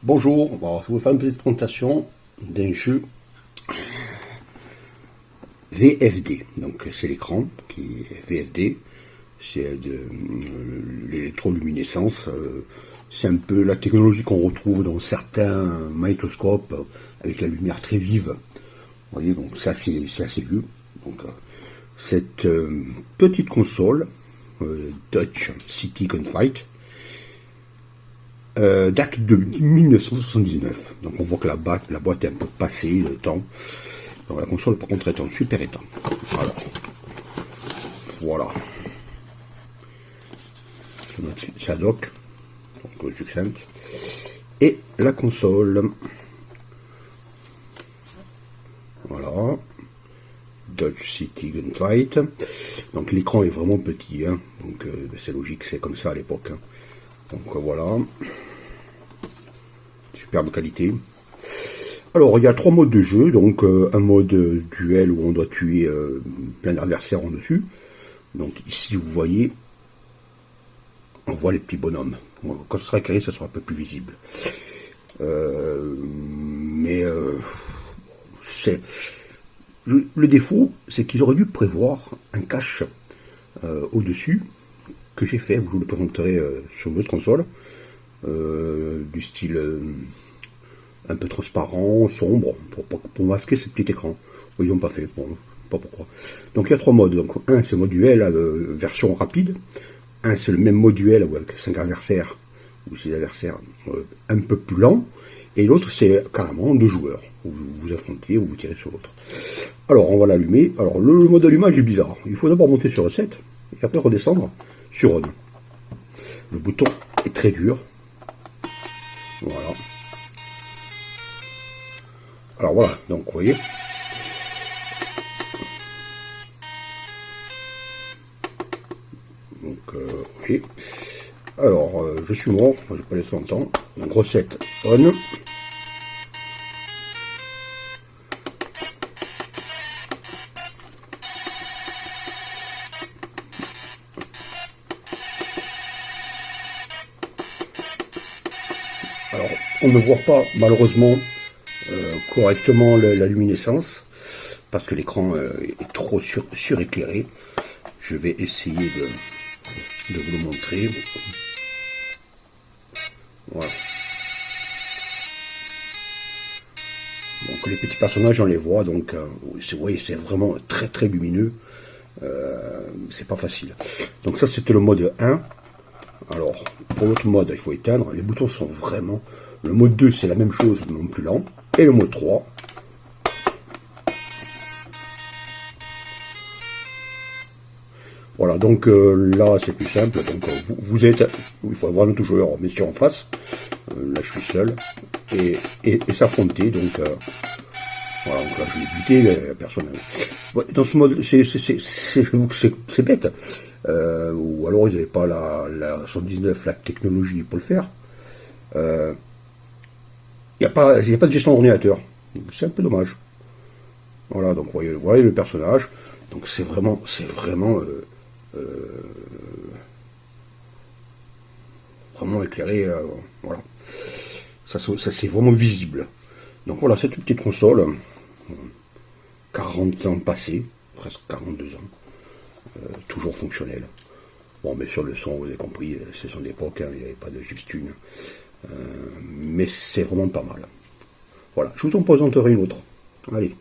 Bonjour, alors, je vais vous faire une petite présentation d'un jeu VFD. Donc c'est l'écran qui est VFD, c'est de l'électroluminescence. C'est un peu la technologie qu'on retrouve dans certains magnétoscopes avec la lumière très vive. Vous voyez, donc ça c'est assez vieux. Donc cette petite console Dutch City Gunfight date de 1979. Donc on voit que la boîte est un peu passée le temps. Donc la console par contre est en super état. Alors, voilà. Ça dock. Donc succinct. Et la console. Voilà. Dutch City Gunfight. Donc l'écran est vraiment petit. Hein. Donc c'est logique, c'est comme ça à l'époque. Hein. Donc voilà. Superbe qualité. Alors il y a 3 modes de jeu, donc un mode duel où on doit tuer plein d'adversaires en dessus. Donc ici vous voyez, on voit les petits bonhommes. Quand ce sera éclairé, ça sera un peu plus visible. Le défaut, c'est qu'ils auraient dû prévoir un cache au-dessus que j'ai fait. Je vous le présenterai sur votre console, du style un peu transparent, sombre, pour masquer ce petit écran. Ils n'ont pas fait, bon, pas pourquoi. Donc il y a 3 modes. Donc un c'est mode duel, version rapide. Un c'est le même mode duel avec 5 adversaires ou 6 adversaires un peu plus lent. Et l'autre c'est carrément 2 joueurs. Vous vous affrontez ou vous tirez sur l'autre. Alors on va l'allumer. Alors le mode allumage est bizarre. Il faut d'abord monter sur Reset et après redescendre sur On. Le bouton est très dur. Voilà. Alors voilà, donc vous voyez. Donc oui. Alors je suis mort, je vais pas laisser longtemps. Donc recette on. Alors on ne voit pas malheureusement correctement la luminescence parce que l'écran est trop suréclairé. Je vais essayer de vous le montrer. Voilà. Donc les petits personnages on les voit, donc vous voyez c'est vraiment très très lumineux. C'est pas facile. Donc ça c'était le mode 1. Alors pour l'autre mode il faut éteindre. Les boutons sont vraiment. Le mode 2 c'est la même chose mais non plus lent. Et le mode 3. Voilà, donc là c'est plus simple. Donc vous êtes, il faut avoir un joueur, mais sur en face. Là je suis seul. Et s'affronter. Donc voilà, donc là je l'ai buté, personne. Ouais, dans ce mode, c'est bête. Ou alors ils n'avaient pas la 79, la technologie pour le faire. Il n'y a pas de gestion d'ordinateur. C'est un peu dommage. Voilà, donc vous voyez le personnage. Donc c'est vraiment vraiment éclairé. Voilà. Ça c'est vraiment visible. Donc voilà, cette petite console, 40 ans passés, presque 42 ans, toujours fonctionnelle. Bon, mais sur le son, vous avez compris, c'est son époque, hein, il n'y avait pas de chiptune. Mais c'est vraiment pas mal. Voilà, je vous en présenterai une autre. Allez.